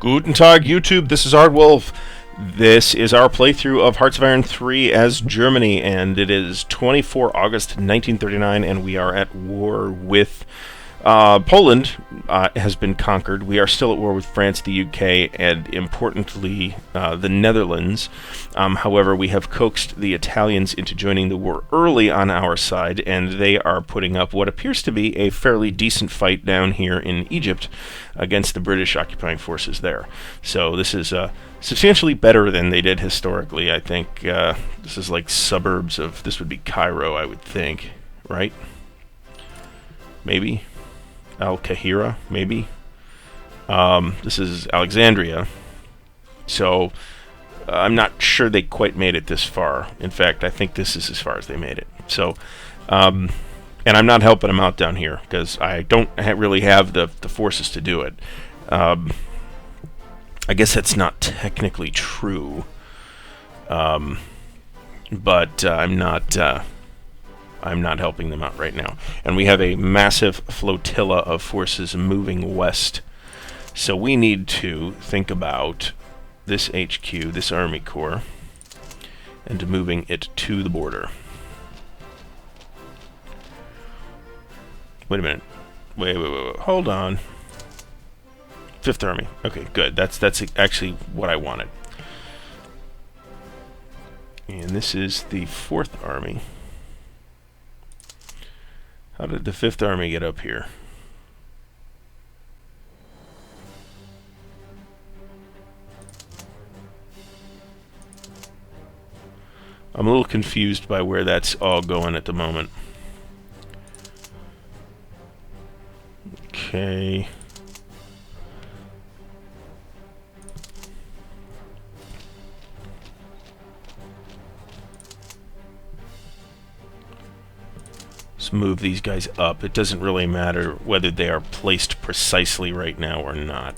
Guten Tag, YouTube. This is Ardwulf. This is our playthrough of Hearts of Iron 3 as Germany, and it is 24 August 1939, and we are at war with Poland. Has been conquered. We are still at war with France, the UK, and importantly, the Netherlands. However, we have coaxed the Italians into joining the war early on our side, and they are putting up what appears to be a fairly decent fight down here in Egypt against the British occupying forces there. So this is substantially better than they did historically. I think this is like suburbs of, this would be Cairo, I would think, right? Maybe. Al-Kahira, maybe. This is Alexandria. So I'm not sure they quite made it this far. In fact, I think this is as far as they made it. So, and I'm not helping them out down here because I don't really have the forces to do it. I guess that's not technically true. But I'm not helping them out right now. And we have a massive flotilla of forces moving west. So we need to think about this HQ, this Army Corps, and moving it to the border. Wait a minute. Wait. Hold on. 5th Army. Okay, good. That's actually what I wanted. And this is the 4th Army. How did the 5th Army get up here? I'm a little confused by where that's all going at the moment. Okay. Let's move these guys up. It doesn't really matter whether they are placed precisely right now or not.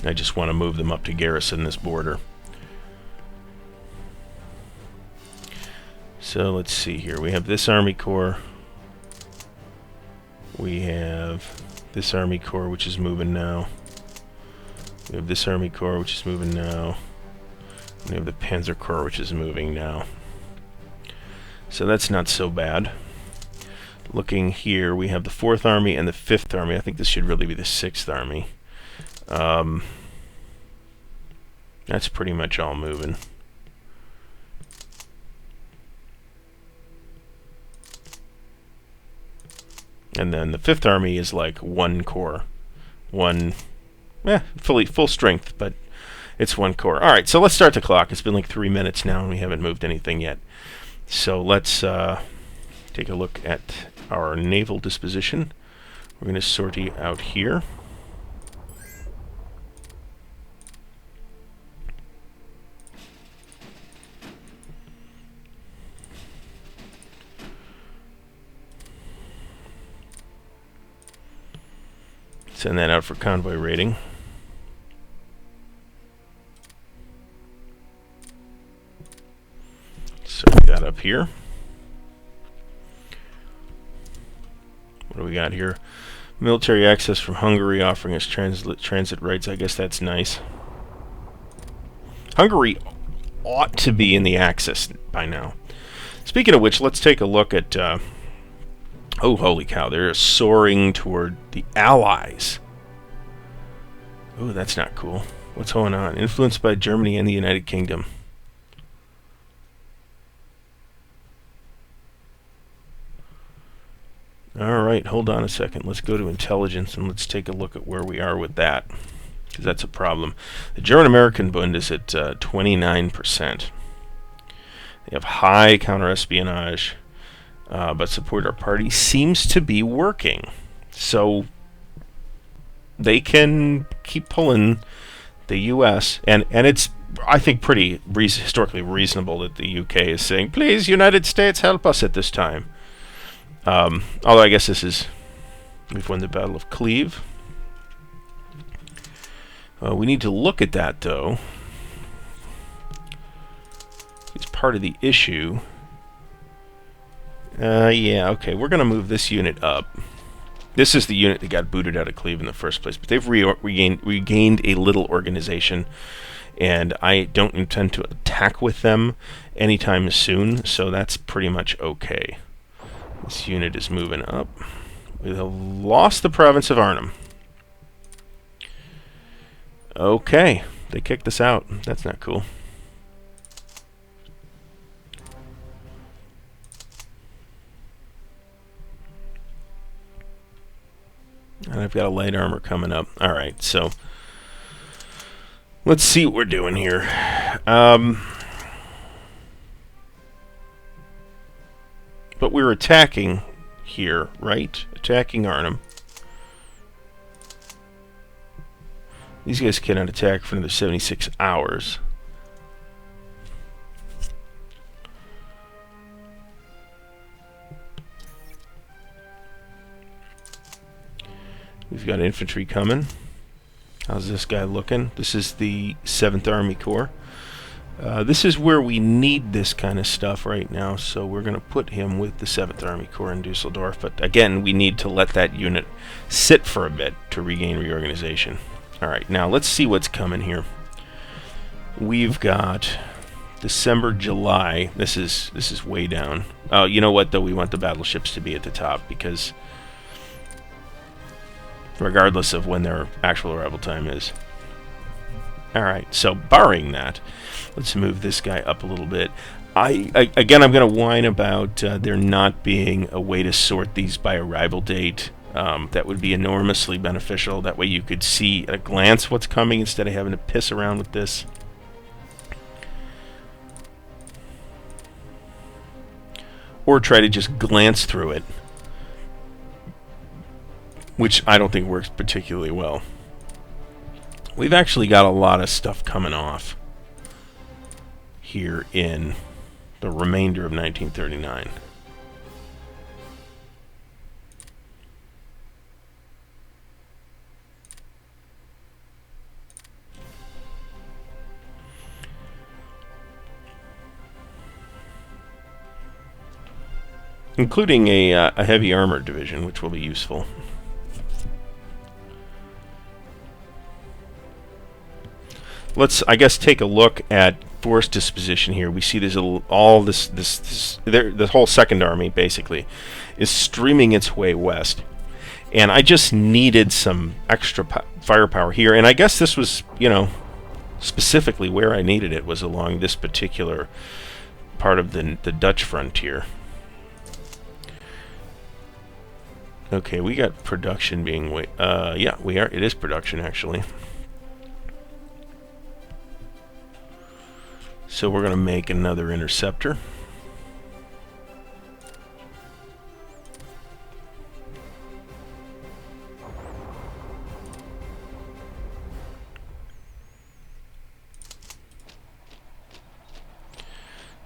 I just want to move them up to garrison this border. So let's see here. We have this Army Corps. We have this Army Corps, which is moving now. We have this Army Corps, which is moving now. And we have the Panzer Corps, which is moving now. So that's not so bad. Looking here, we have the 4th Army and the 5th Army. I think this should really be the 6th Army. That's pretty much all moving. And then the 5th Army is like one corps. Full strength, but it's one corps. Alright, so let's start the clock. It's been like 3 minutes now and we haven't moved anything yet. So let's take a look at our naval disposition. We're going to sortie out here. Send that out for convoy rating. So we got up here. What do we got here? Military access from Hungary offering us transit rights. I guess that's nice. Hungary ought to be in the Axis by now. Speaking of which, let's take a look at... oh, holy cow, they're soaring toward the Allies. Oh, that's not cool. What's going on? Influenced by Germany and the United Kingdom. Alright, hold on a second. Let's go to intelligence and let's take a look at where we are with that. Because that's a problem. The German-American Bund is at 29%. They have high counter-espionage. But support our party seems to be working. So they can keep pulling the U.S. and it's I think, pretty historically reasonable that the UK is saying, please, United States, help us at this time. Although I guess we've won the Battle of Cleve. We need to look at that, though. It's part of the issue. Yeah, okay, we're going to move this unit up. This is the unit that got booted out of Cleve in the first place, but they've regained a little organization, and I don't intend to attack with them anytime soon, so that's pretty much okay. This unit is moving up. We have lost the province of Arnhem. Okay, they kicked us out. That's not cool. And I've got a light armor coming up. Alright, so let's see what we're doing here. But we're attacking here, right? Attacking Arnhem. These guys cannot attack for another 76 hours. We've got infantry coming. How's this guy looking? This is the 7th Army Corps. This is where we need this kind of stuff right now, so we're going to put him with the 7th Army Corps in Dusseldorf. But again, we need to let that unit sit for a bit to regain reorganization. Alright, now let's see what's coming here. We've got December, July. This is way down. Oh, you know what, though? We want the battleships to be at the top, because regardless of when their actual arrival time is. Alright, so barring that, let's move this guy up a little bit. Again, I'm going to whine about there not being a way to sort these by arrival date. That would be enormously beneficial. That way you could see at a glance what's coming instead of having to piss around with this. Or try to just glance through it, which I don't think works particularly well. We've actually got a lot of stuff coming off here in the remainder of 1939. Including a heavy armor division, which will be useful. Let's, I guess, take a look at force disposition here. We see there's the whole 2nd Army, basically, is streaming its way west. And I just needed some extra firepower here. And I guess this was, you know, specifically where I needed it was along this particular part of the Dutch frontier. Okay, we got production being yeah, we are. It is production, actually. So we're going to make another interceptor.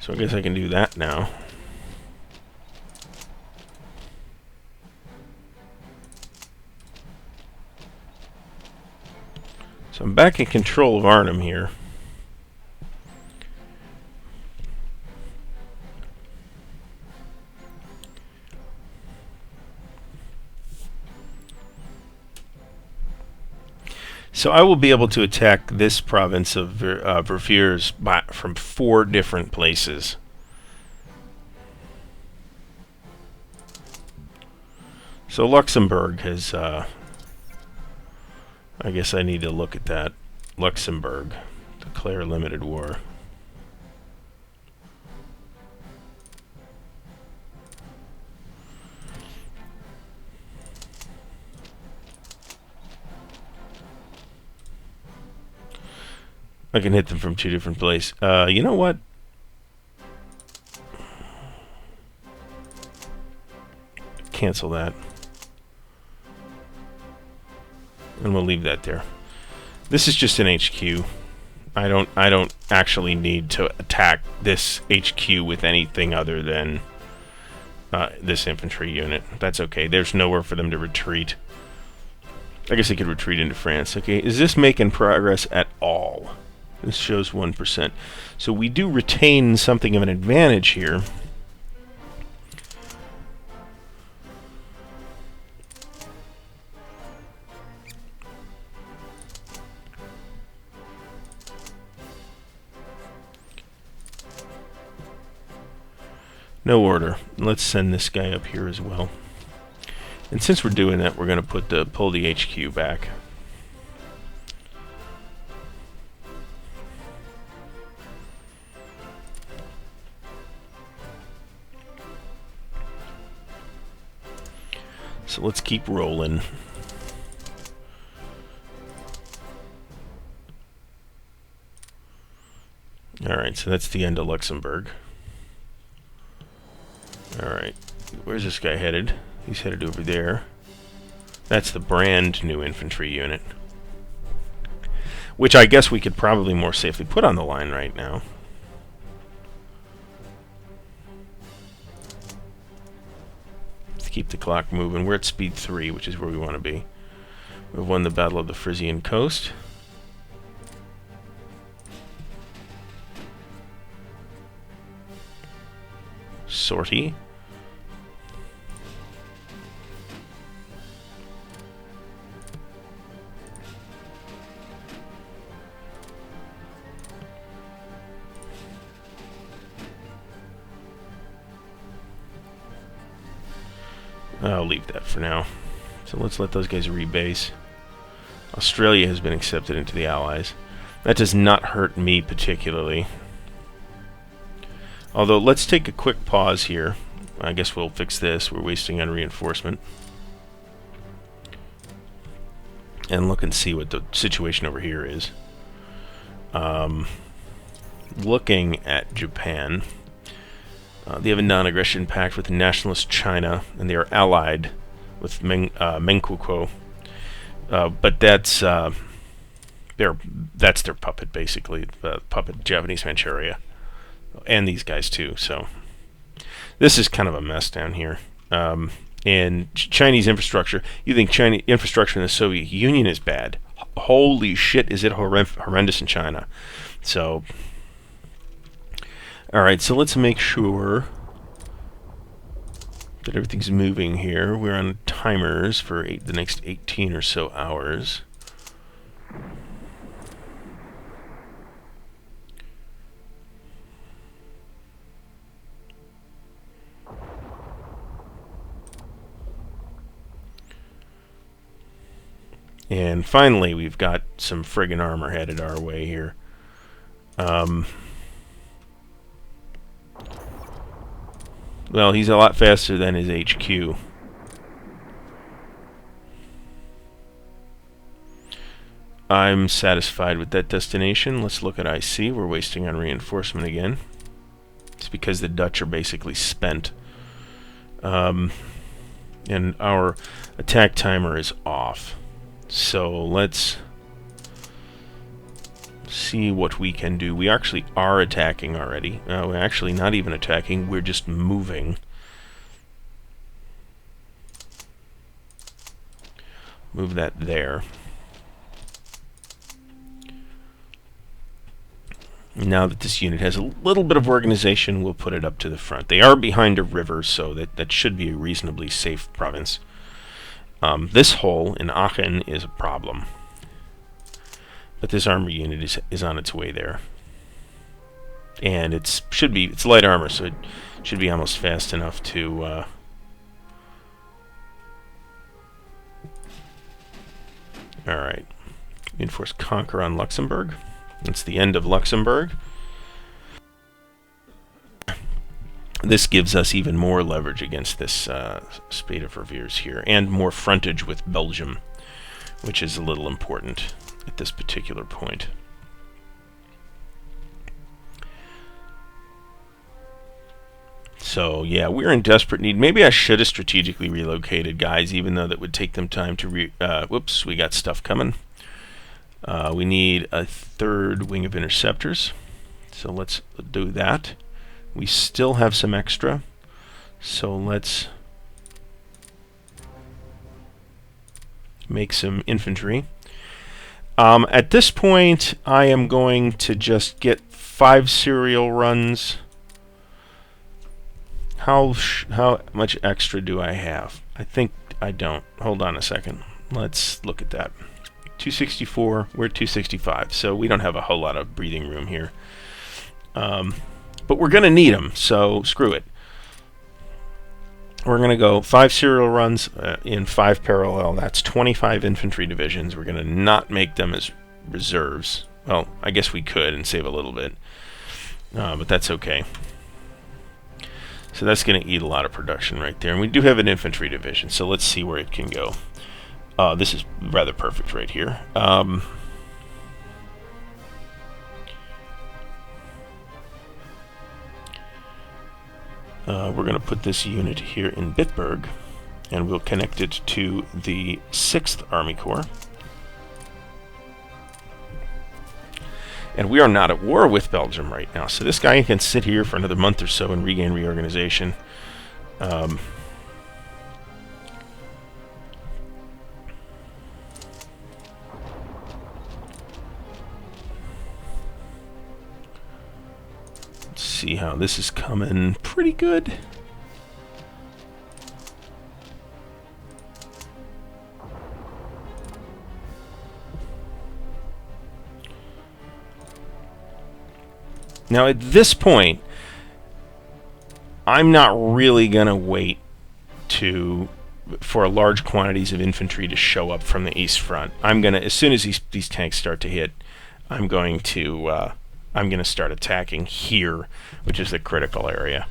So I guess I can do that now. So I'm back in control of Arnhem here. So I will be able to attack this province of Verviers from 4 different places. So Luxembourg has... I guess I need to look at that. Luxembourg. Declare limited war. I can hit them from 2 different places. You know what? Cancel that. And we'll leave that there. This is just an HQ. I don't actually need to attack this HQ with anything other than this infantry unit. That's okay. There's nowhere for them to retreat. I guess they could retreat into France. Okay, is this making progress at all? This shows 1%. So we do retain something of an advantage here. No order. Let's send this guy up here as well. And since we're doing that, we're going to pull the HQ back. So let's keep rolling. Alright, so that's the end of Luxembourg. Alright, where's this guy headed? He's headed over there. That's the brand new infantry unit, which I guess we could probably more safely put on the line right now. Let's keep the clock moving. We're at speed 3, which is where we want to be. We've won the Battle of the Frisian Coast. Sortie. I'll leave that for now. So let's let those guys rebase. Australia has been accepted into the Allies. That does not hurt me particularly. Although, let's take a quick pause here. I guess we'll fix this. We're wasting on reinforcement. And look and see what the situation over here is. Looking at Japan, they have a non-aggression pact with nationalist China, and they are allied with Menkuko. But that's their puppet, basically. Puppet Japanese Manchuria. And these guys too, so this is kind of a mess down here. And Chinese infrastructure, you think Chinese infrastructure in the Soviet Union is bad. Holy shit, is it horrendous in China. So, alright, so let's make sure that everything's moving here. We're on timers for the next 18 or so hours. And finally, we've got some friggin' armor headed our way here. Well, he's a lot faster than his HQ. I'm satisfied with that destination. Let's look at IC. We're wasting on reinforcement again. It's because the Dutch are basically spent. And our attack timer is off. So let's see what we can do. We actually are attacking already. We're actually not even attacking, we're just moving. Move that there. Now that this unit has a little bit of organization, we'll put it up to the front. They are behind a river, so that should be a reasonably safe province. This hole in Aachen is a problem. But this armor unit is on its way there. And it's light armor, so it should be almost fast enough to alright. Reinforce conquer on Luxembourg. That's the end of Luxembourg. This gives us even more leverage against this Spade of Reveres here, and more frontage with Belgium, which is a little important at this particular point. So, yeah, we're in desperate need. Maybe I should have strategically relocated guys, even though that would take them time to whoops, we got stuff coming. We need a third wing of interceptors, so let's do that. We still have some extra, so let's make some infantry. At this point, I am going to just get 5 serial runs. How much extra do I have? I think I don't. Hold on a second. Let's look at that. 264, we're at 265, so we don't have a whole lot of breathing room here. But we're going to need them, so screw it. We're going to go 5 serial runs in 5 parallel. That's 25 infantry divisions. We're going to not make them as reserves. Well, I guess we could and save a little bit, but that's okay. So that's going to eat a lot of production right there. And we do have an infantry division, so let's see where it can go. This is rather perfect right here. We're going to put this unit here in Bitburg, and we'll connect it to the 6th Army Corps. And we are not at war with Belgium right now, so this guy can sit here for another month or so and regain reorganization. Let's see how this is coming. Pretty good. Now at this point, I'm not really going to wait for large quantities of infantry to show up from the east front. I'm going to, as soon as these tanks start to hit, I'm going to start attacking here, which is the critical area.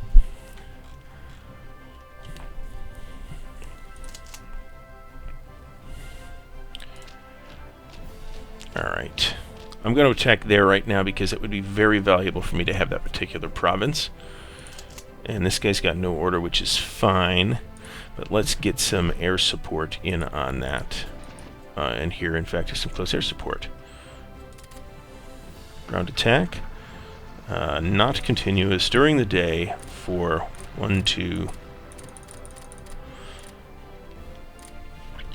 All right. I'm going to attack there right now because it would be very valuable for me to have that particular province. And this guy's got no order, which is fine. But let's get some air support in on that. And here, in fact, is some close air support. Ground attack. Not continuous during the day for 1, 2...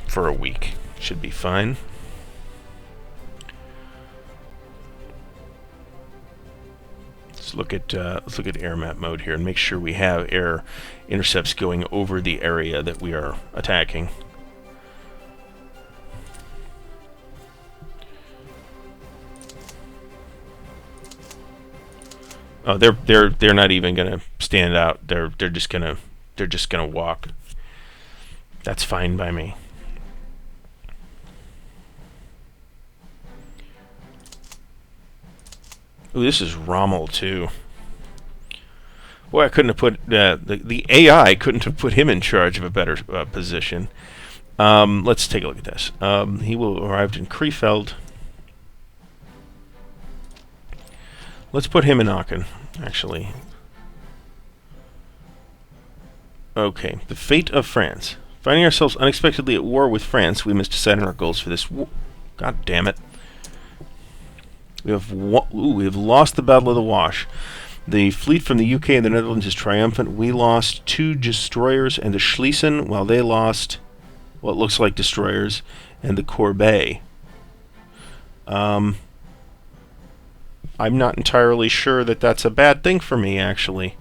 for a week. Should be fine. Let's look at air map mode here and make sure we have air intercepts going over the area that we are attacking. Oh, they're not even gonna stand out. They're just gonna walk. That's fine by me. Ooh, this is Rommel too. Boy, I couldn't have put the AI couldn't have put him in charge of a better position. Let's take a look at this. He will arrived in Krefeld. Let's put him in Aachen, actually. Okay, the fate of France. Finding ourselves unexpectedly at war with France, we must decide on our goals for this war. God damn it. We have lost the Battle of the Wash. The fleet from the UK and the Netherlands is triumphant. We lost 2 destroyers and the Schlesien, while they lost what looks like destroyers and the Corbeil. I'm not entirely sure that that's a bad thing for me, actually.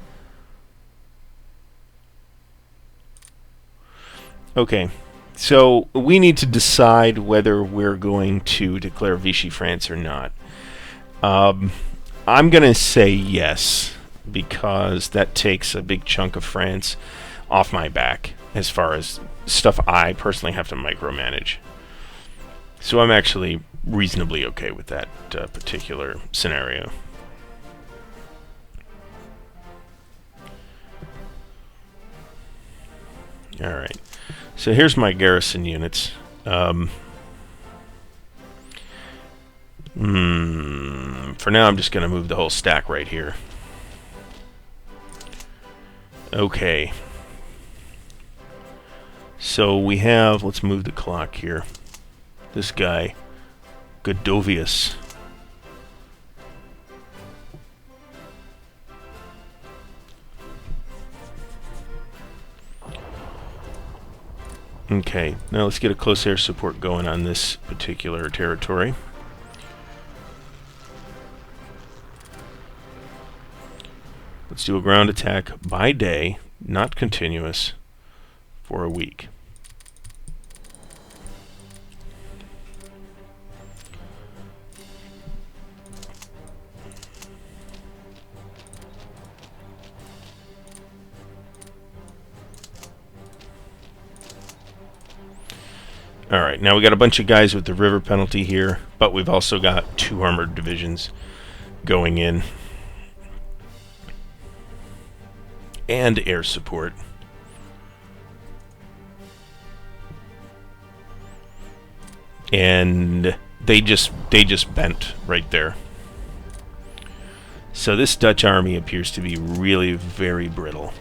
Okay, so we need to decide whether we're going to declare Vichy France or not. I'm going to say yes, because that takes a big chunk of France off my back as far as stuff I personally have to micromanage. So I'm actually reasonably okay with that particular scenario. Alright, so here's my garrison units. For now, I'm just going to move the whole stack right here. Okay. So we have, let's move the clock here. This guy Godovius. Okay, now let's get a close air support going on this particular territory. Let's do a ground attack by day, not continuous, for a week. Alright, now we got a bunch of guys with the river penalty here, but we've also got 2 armored divisions going in. And air support. And they just bent right there. So this Dutch army appears to be really very brittle.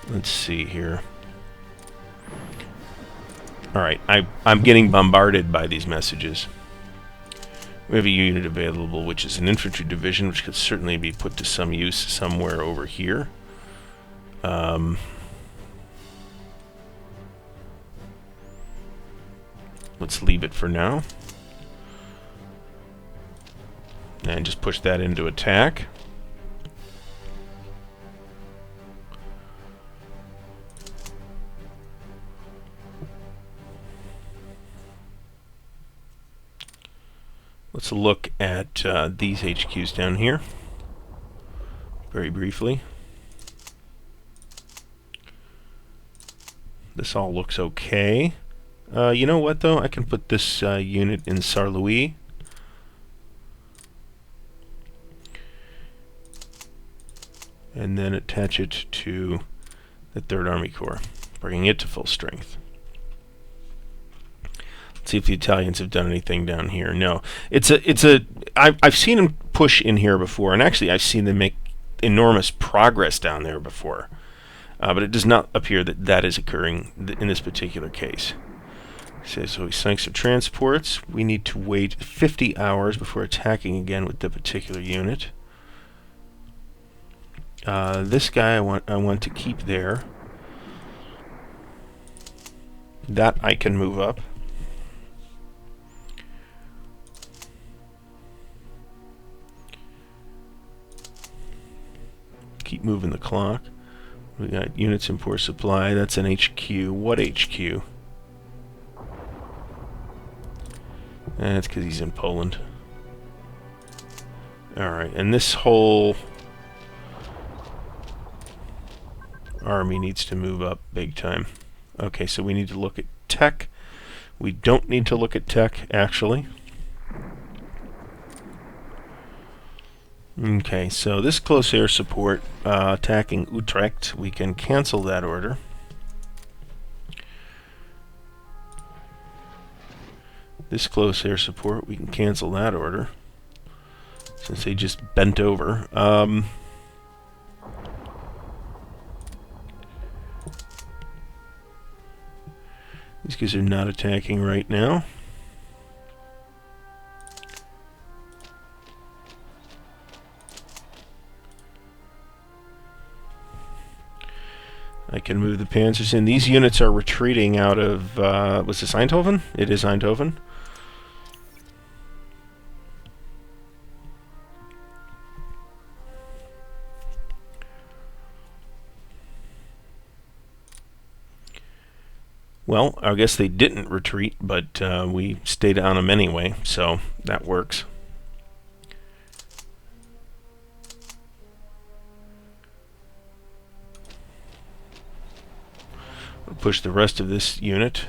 Let's see here. Alright, I'm getting bombarded by these messages. We have a unit available, which is an infantry division, which could certainly be put to some use somewhere over here. Let's leave it for now. And just push that into attack. Let's look at these HQs down here very briefly. This all looks okay. You know what, though? I can put this unit in Saarlouis. And then attach it to the 3rd Army Corps, bringing it to full strength. See if the Italians have done anything down here. No, I've seen them push in here before, and actually I've seen them make enormous progress down there before, but it does not appear that that is occurring in this particular case. So we sank some transports. We need to wait 50 hours before attacking again with the particular unit. This guy I want to keep there. That I can move up. Keep moving the clock. We got units in poor supply. That's an HQ. What HQ? That's because he's in Poland. Alright, and this whole army needs to move up big time. Okay, so we need to look at tech. We don't need to look at tech, actually. Okay, so this close air support attacking Utrecht, we can cancel that order. This close air support, we can cancel that order, since they just bent over. These guys are not attacking right now. I can move the panzers in. These units are retreating out of, was this Eindhoven? It is Eindhoven. Well, I guess they didn't retreat, but we stayed on them anyway, so that works. We'll push the rest of this unit.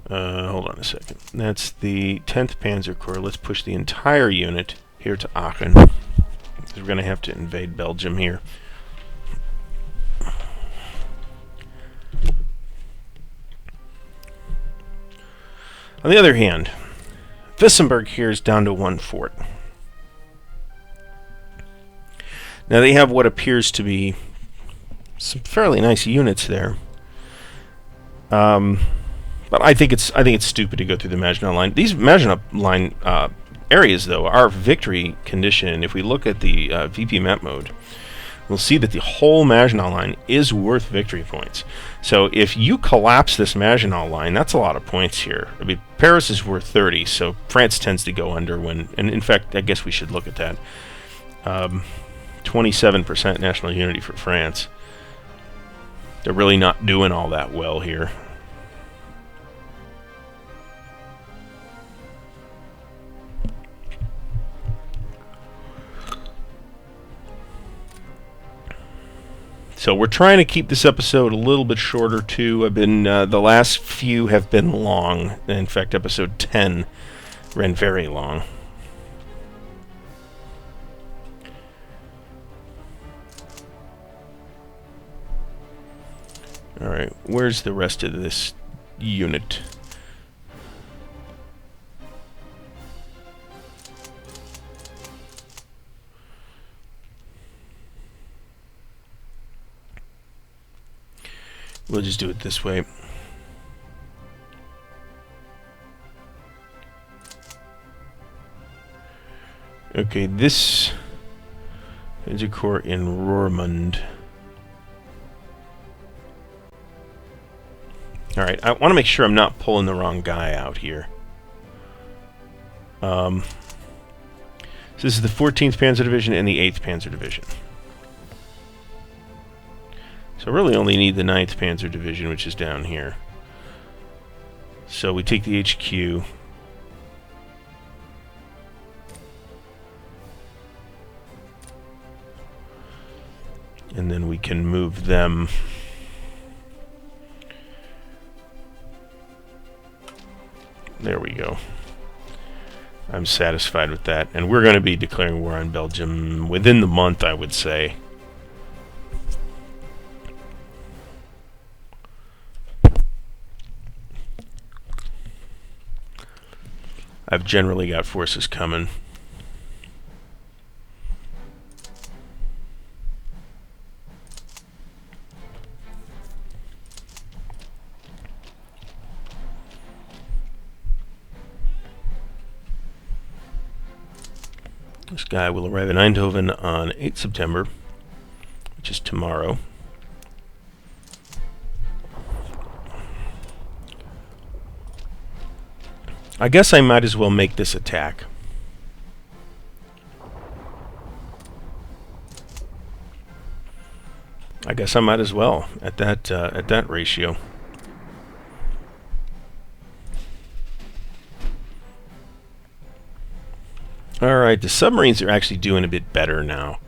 Hold on a second. That's the 10th Panzer Corps. Let's push the entire unit here to Aachen, because we're going to have to invade Belgium here. On the other hand, Wissenberg here is down to 1 fort. Now they have what appears to be some fairly nice units there. But I think it's stupid to go through the Maginot Line. These Maginot Line areas, though, are victory condition. If we look at the VP map mode, we'll see that the whole Maginot Line is worth victory points. So if you collapse this Maginot Line, that's a lot of points here. I mean, Paris is worth 30, so France tends to go under when... And in fact, I guess we should look at that. 27% national unity for France. They're really not doing all that well here. So we're trying to keep this episode a little bit shorter too. I've been the last few have been long. In fact, episode 10 ran very long. All right, where's the rest of this unit? We'll just do it this way. Okay, this is a corps in Roermond. Alright, I want to make sure I'm not pulling the wrong guy out here. So this is the 14th Panzer Division and the 8th Panzer Division. So really only need the 9th Panzer Division, which is down here. So we take the HQ. And then we can move them. There we go. I'm satisfied with that. And we're going to be declaring war on Belgium within the month, I would say. I've generally got forces coming. This guy will arrive in Eindhoven on 8 September, which is tomorrow. I guess I might as well make this attack. I guess I might as well at that ratio. All right, the submarines are actually doing a bit better now.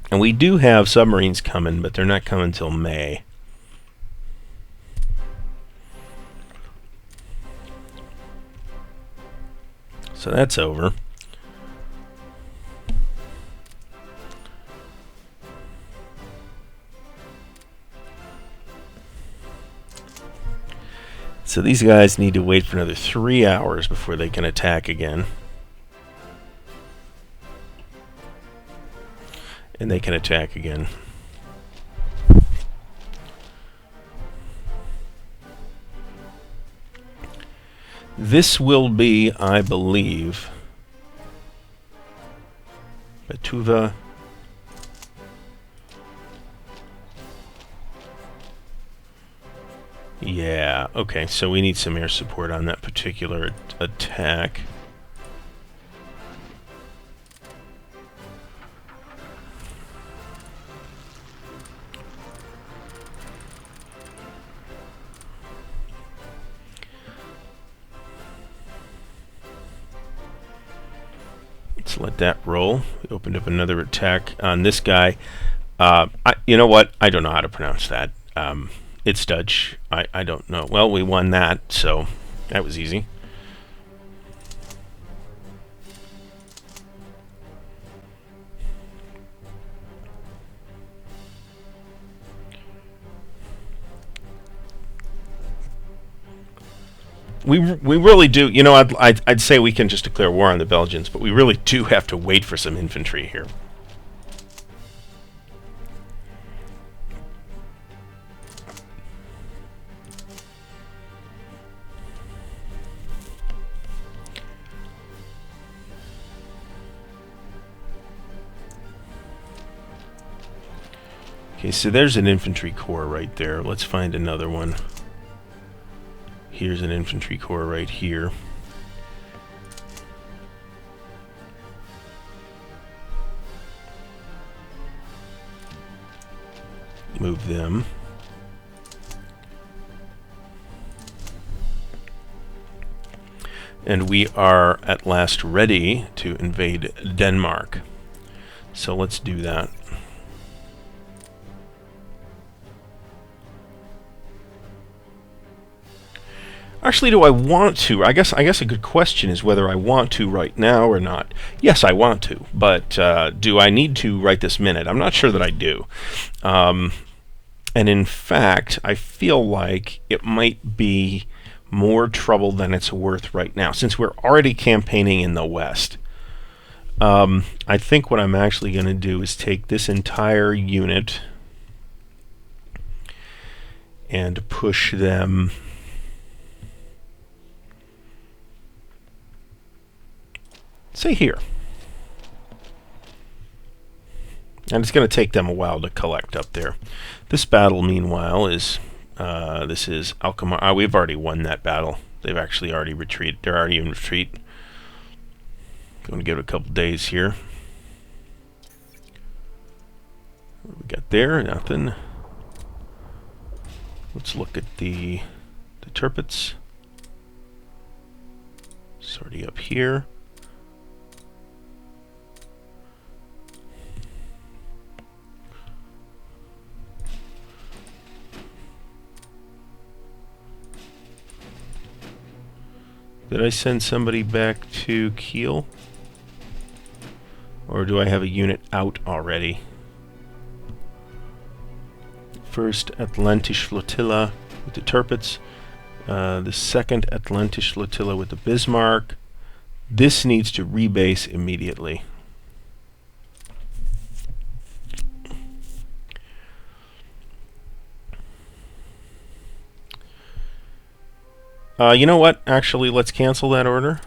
And we do have submarines coming, but they're not coming till May. So that's over. So these guys need to wait for another 3 hours before they can attack again. And they can attack again. This will be, I believe, Betuva. Yeah, okay, so we need some air support on that particular attack. Let's let that roll. We opened up another attack on this guy. You know what? I don't know how to pronounce that. It's Dutch. I don't know. Well, we won that, so that was easy. We really do. You know, I'd say we can just declare war on the Belgians, but we really do have to wait for some infantry here. Okay, so there's an infantry corps right there. Let's find another one. Here's an infantry corps right here. Move them. And we are at last ready to invade Denmark. So let's do that. Actually, do I want to? I guess a good question is whether I want to right now or not. Yes, I want to, but do I need to right this minute? I'm not sure that I do. And in fact, I feel like it might be more trouble than it's worth right now, since we're already campaigning in the West. I think what I'm actually going to do is take this entire unit and push them... say here. And it's going to take them a while to collect up there. This battle, meanwhile, is... this is Alkmaar. We've already won that battle. They've actually already retreated. They're already in retreat. Going to give it a couple days here. What we got there? Nothing. Let's look at the Tirpitz. It's already up here. Did I send somebody back to Kiel? Or do I have a unit out already? First Atlantisch Flotilla with the Tirpitz. The second Atlantisch Flotilla with the Bismarck. This needs to rebase immediately. You know what? Actually, let's cancel that order.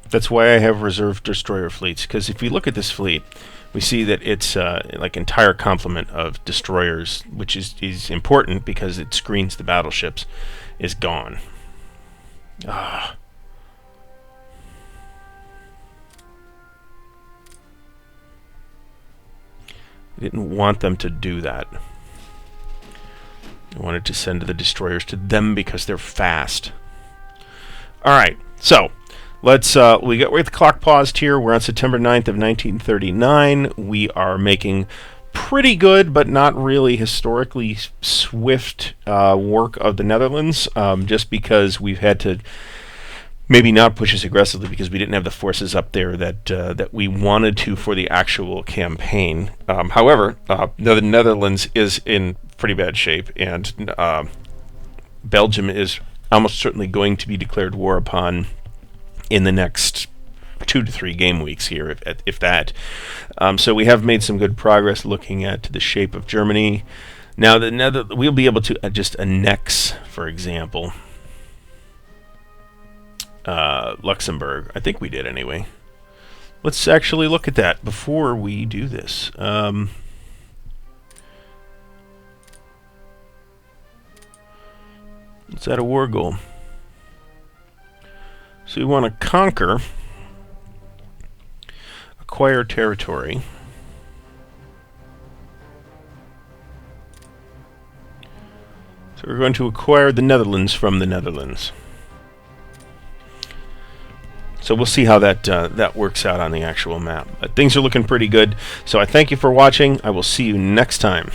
That's why I have reserve destroyer fleets, because if we look at this fleet, we see that it's like entire complement of destroyers, which is important because it screens the battleships, is gone. Ah. I didn't want them to do that. I wanted to send the destroyers to them because they're fast. Alright, so let's we're at the clock paused here. We're on September 9th of 1939. We are making pretty good but not really historically swift work of the Netherlands, just because we've had to maybe not push as aggressively because we didn't have the forces up there that we wanted to for the actual campaign. However, the Netherlands is in pretty bad shape, and Belgium is almost certainly going to be declared war upon in the next 2 to 3 game weeks here, if that. So we have made some good progress looking at the shape of Germany. Now, we'll be able to just annex, for example, Luxembourg. I think we did anyway. Let's actually look at that before we do this. Let's add a war goal. So we want to conquer, acquire territory. So we're going to acquire the Netherlands from the Netherlands. So we'll see how that works out on the actual map. But things are looking pretty good. So I thank you for watching. I will see you next time.